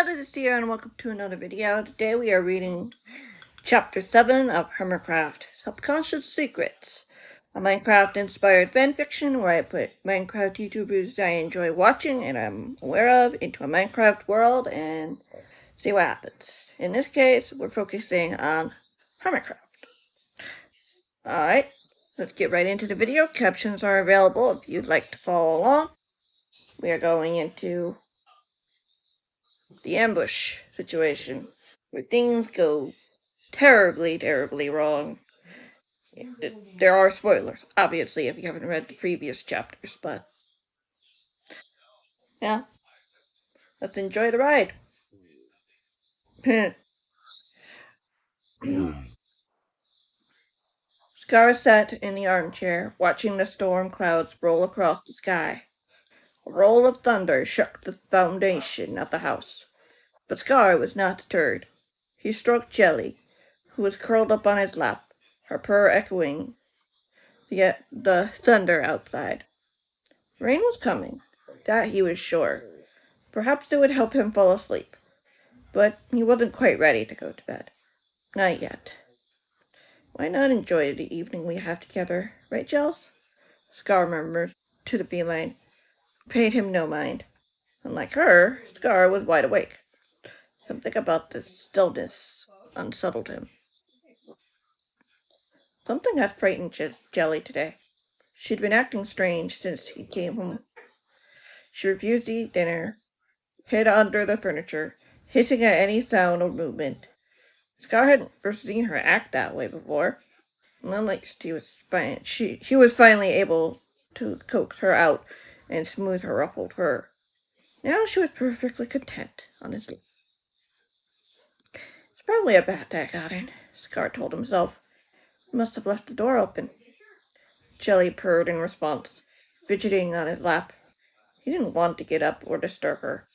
this is Sierra and welcome to another video. Today we are reading Chapter 7 of Hermitcraft, Subconscious Secrets, a Minecraft-inspired fanfiction where I put Minecraft YouTubers I enjoy watching and I'm aware of into a Minecraft world and see what happens. In this case, we're focusing on Hermitcraft. Alright, let's get right into the video. Captions are available if you'd like to follow along. We are going into the ambush situation, where things go terribly, terribly wrong. There are spoilers, obviously, if you haven't read the previous chapters, but yeah, let's enjoy the ride. Scar sat in the armchair, watching the storm clouds roll across the sky. A roll of thunder shook the foundation of the house, but Scar was not deterred. He stroked Jelly, who was curled up on his lap, her purr echoing the thunder outside. Rain was coming, that he was sure. Perhaps it would help him fall asleep, but he wasn't quite ready to go to bed. Not yet. Why not enjoy the evening we have together, right, Gels? Scar murmured to the feline, who paid him no mind. Unlike her, Scar was wide awake. Something about this stillness unsettled him. Something had frightened Jelly today. She'd been acting strange since he came home. She refused to eat dinner, hid under the furniture, hissing at any sound or movement. Scar hadn't first seen her act that way before. At least he was finally able to coax her out and smooth her ruffled fur. Now she was perfectly content on his lap. It's probably a bat that got in, Scar told himself. He must have left the door open. Jelly purred in response, fidgeting on his lap. He didn't want to get up or disturb her.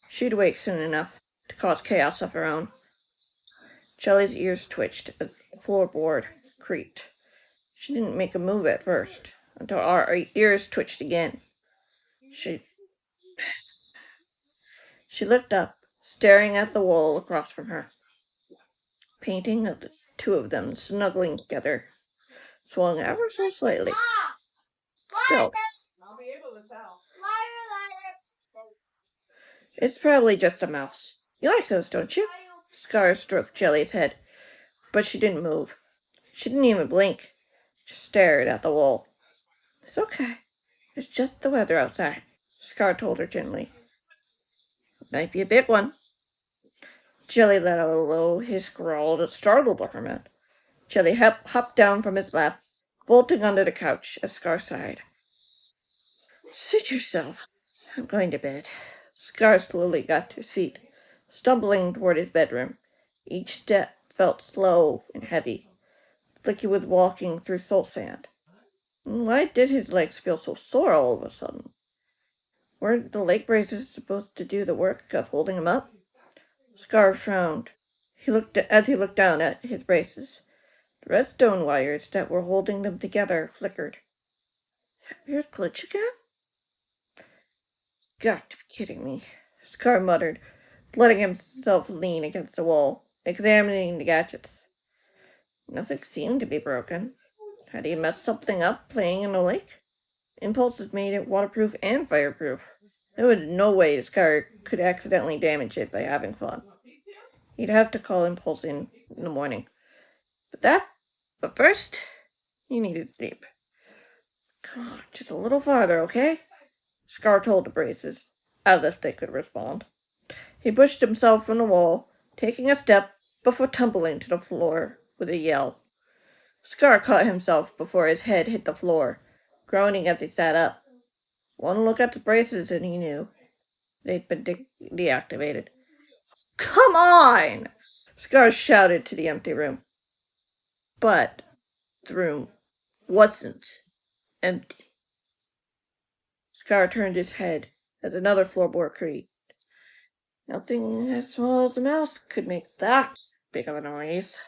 She'd wake soon enough to cause chaos of her own. Jelly's ears twitched as the floorboard creaked. She didn't make a move at first, until our ears twitched again. She looked up, staring at the wall across from her. Painting of the two of them snuggling together swung ever so slightly. Still, it's probably just a mouse. You like those, don't you? Scar stroked Jelly's head, but she didn't move. She didn't even blink, just stared at the wall. It's okay. It's just the weather outside, Scar told her gently. It might be a big one. Jelly let out a low hiss growl that startled the hermit. Jelly hopped down from his lap, bolting under the couch as Scar sighed. Sit yourself. I'm going to bed. Scar slowly got to his feet, stumbling toward his bedroom. Each step felt slow and heavy, like he was walking through soul sand. Why did his legs feel so sore all of a sudden? Weren't the leg braces supposed to do the work of holding him up? Scar frowned. As he looked down at his braces. The redstone wires that were holding them together flickered. Is that weird glitch again? Got to be kidding me, Scar muttered, letting himself lean against the wall, examining the gadgets. Nothing seemed to be broken. Had he messed something up playing in the lake? Impulses made it waterproof and fireproof. There was no way Scar could accidentally damage it by having fun. He'd have to call Impulse in the morning. But first, he needed sleep. Come on, just a little farther, okay? Scar told the braces, as if they could respond. He pushed himself from the wall, taking a step before tumbling to the floor with a yell. Scar caught himself before his head hit the floor, groaning as he sat up. One look at the braces and he knew. They'd been deactivated. Come on! Scar shouted to the empty room. But the room wasn't empty. Scar turned his head as another floorboard creaked. Nothing as small as a mouse could make that big of a noise.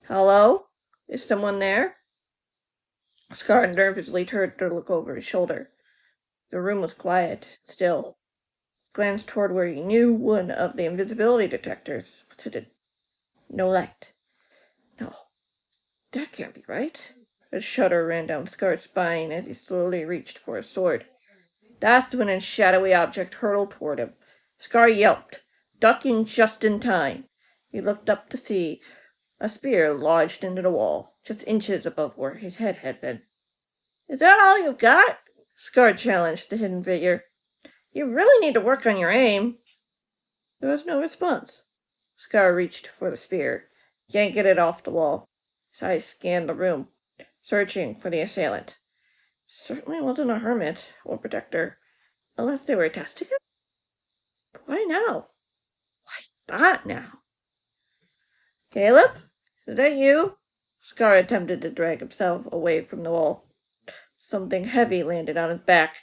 Hello? Is someone there? Scar nervously turned to look over his shoulder. The room was quiet, still. glanced toward where he knew one of the invisibility detectors was hidden. No light. No, that can't be right. A shudder ran down Scar's spine as he slowly reached for his sword. That's when a shadowy object hurtled toward him. Scar yelped, ducking just in time. He looked up to see a spear lodged into the wall, just inches above where his head had been. Is that all you've got? Scar challenged the hidden figure. You really need to work on your aim. There was no response. Scar reached for the spear, yanking it off the wall. His eyes scanned the room, searching for the assailant. Certainly wasn't a hermit or protector, unless they were testing him. But why now? Why not now? Caleb? Is that you? Scar attempted to drag himself away from the wall. Something heavy landed on his back,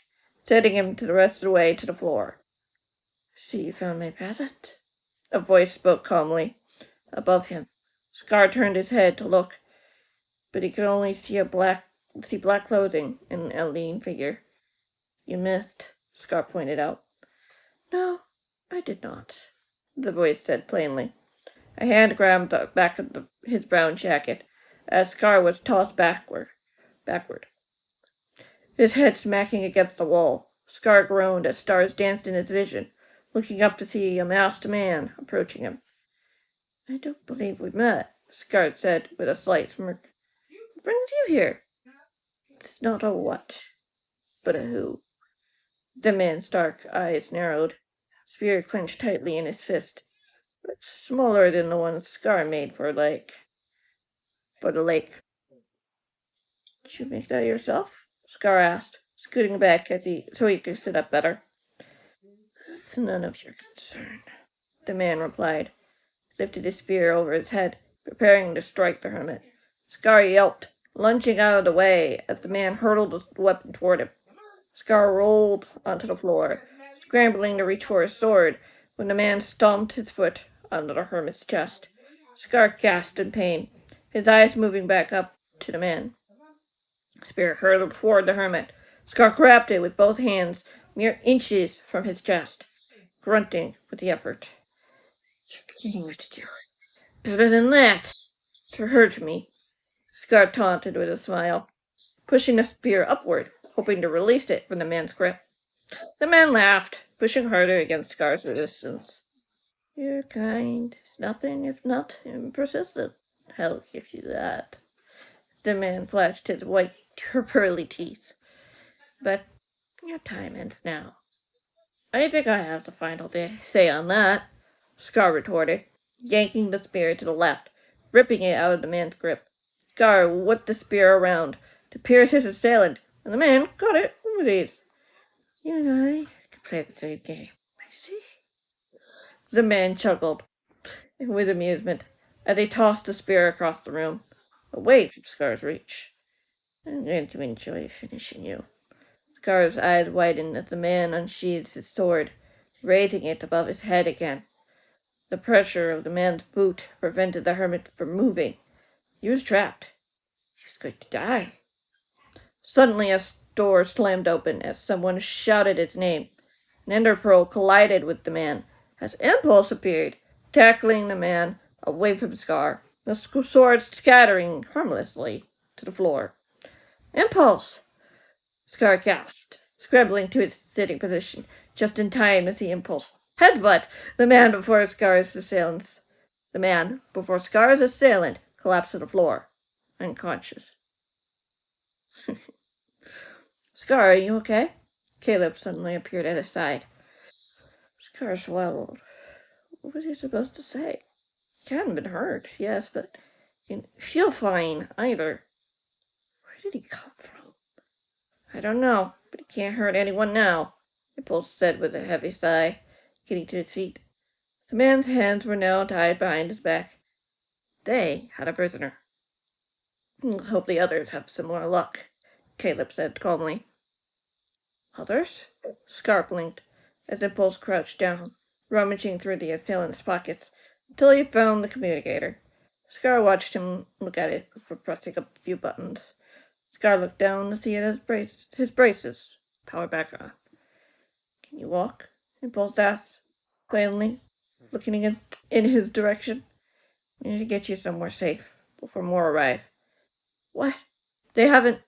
sending him the rest of the way to the floor. See, you found my present. A voice spoke calmly. Above him, Scar turned his head to look, but he could only see black clothing and a lean figure. You missed, Scar pointed out. No, I did not, the voice said plainly. A hand grabbed the back of his brown jacket as Scar was tossed backward. His head smacking against the wall. Scar groaned as stars danced in his vision, looking up to see a masked man approaching him. I don't believe we met, Scar said with a slight smirk. What brings you here? It's not a what, but a who. The man's dark eyes narrowed. Spear clenched tightly in his fist, but smaller than the one Scar made for the lake. Did you make that yourself? Scar asked, scooting back so he could sit up better. That's none of your concern, the man replied, lifted his spear over his head, preparing to strike the hermit. Scar yelped, lunging out of the way as the man hurled the weapon toward him. Scar rolled onto the floor, scrambling to reach for his sword, when the man stomped his foot onto the hermit's chest. Scar gasped in pain, his eyes moving back up to the man. Spear hurtled toward the hermit. Scar grabbed it with both hands, mere inches from his chest, grunting with the effort. You're beginning what to do. Better than that. To hurt me. Scar taunted with a smile, pushing the spear upward, hoping to release it from the man's grip. The man laughed, pushing harder against Scar's resistance. Your kind is nothing if not persistent. I'll give you that. The man flashed his white, pearly teeth. But your time ends now. I think I have the final say on that, Scar retorted, yanking the spear to the left, ripping it out of the man's grip. Scar whipped the spear around to pierce his assailant, and the man caught it with ease. You and I could play the same game, I see. The man chuckled with amusement as he tossed the spear across the room, away from Scar's reach. I'm going to enjoy finishing you. Scar's eyes widened as the man unsheathed his sword, raising it above his head again. The pressure of the man's boot prevented the hermit from moving. He was trapped. He was going to die. Suddenly a door slammed open as someone shouted its name. An ender pearl collided with the man as Impulse appeared, tackling the man away from Scar, the sword scattering harmlessly to the floor. Impulse! Scar gasped, scrambling to its sitting position, just in time to see Impulse headbutt the man before Scar's assailant. The man before Scar's assailant collapsed to the floor, unconscious. Scar, are you okay? Caleb suddenly appeared at his side. Scar swallowed. What was he supposed to say? He hadn't been hurt, yes, but he didn't feel fine either. Where did he come from? I don't know, but he can't hurt anyone now, Impulse said with a heavy sigh, getting to his feet. The man's hands were now tied behind his back. They had a prisoner. Hope the others have similar luck, Caleb said calmly. Others? Scar blinked as Impulse crouched down, rummaging through the assailant's pockets until he found the communicator. Scar watched him look at it before pressing a few buttons. Scar looked down to see his braces. Power back on. Can you walk? Impulse asked, plainly, looking in his direction. We need to get you somewhere safe before more arrive. What? They haven't.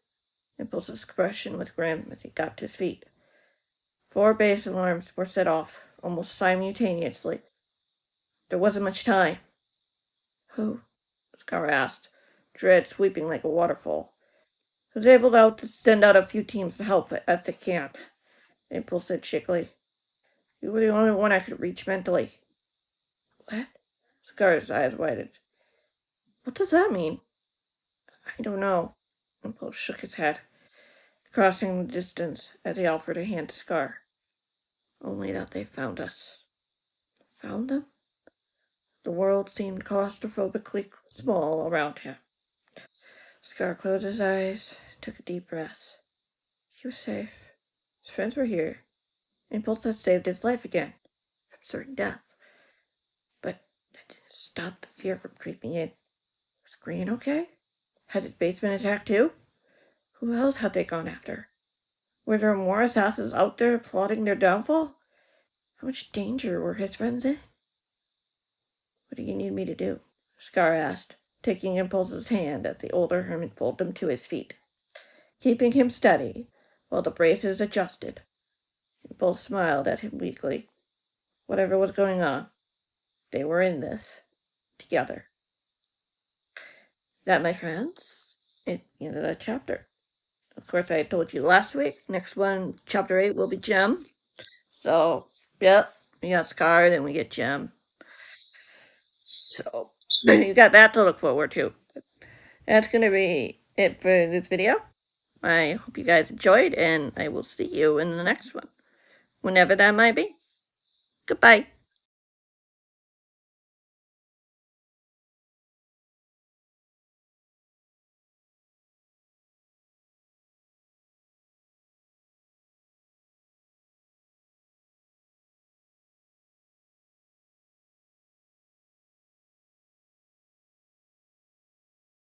Impulse's expression was grim as he got to his feet. 4 base alarms were set off almost simultaneously. There wasn't much time. Who? Scar asked, dread sweeping like a waterfall. He was able to send out a few teams to help at the camp, Impulse said shakily. You were the only one I could reach mentally. What? Scar's eyes widened. What does that mean? I don't know. Impulse shook his head, crossing the distance as he offered a hand to Scar. Only that they found us. Found them? The world seemed claustrophobically small around him. Scar closed his eyes, took a deep breath. He was safe. His friends were here. Impulse had saved his life again, from certain death. But that didn't stop the fear from creeping in. Was Green okay? Had his base been attacked too? Who else had they gone after? Were there more assassins out there plotting their downfall? How much danger were his friends in? What do you need me to do? Scar asked, taking Impulse's hand as the older hermit pulled him to his feet, keeping him steady while the braces adjusted. Impulse smiled at him weakly. Whatever was going on, they were in this together. That, my friends, is the end of that chapter. Of course, I told you last week. Next one, chapter 8, will be Gem. So, yep, we got Scar, then we get Gem. So, you got that to look forward to. That's going to be it for this video. I hope you guys enjoyed, and I will see you in the next one. Whenever that might be. Goodbye.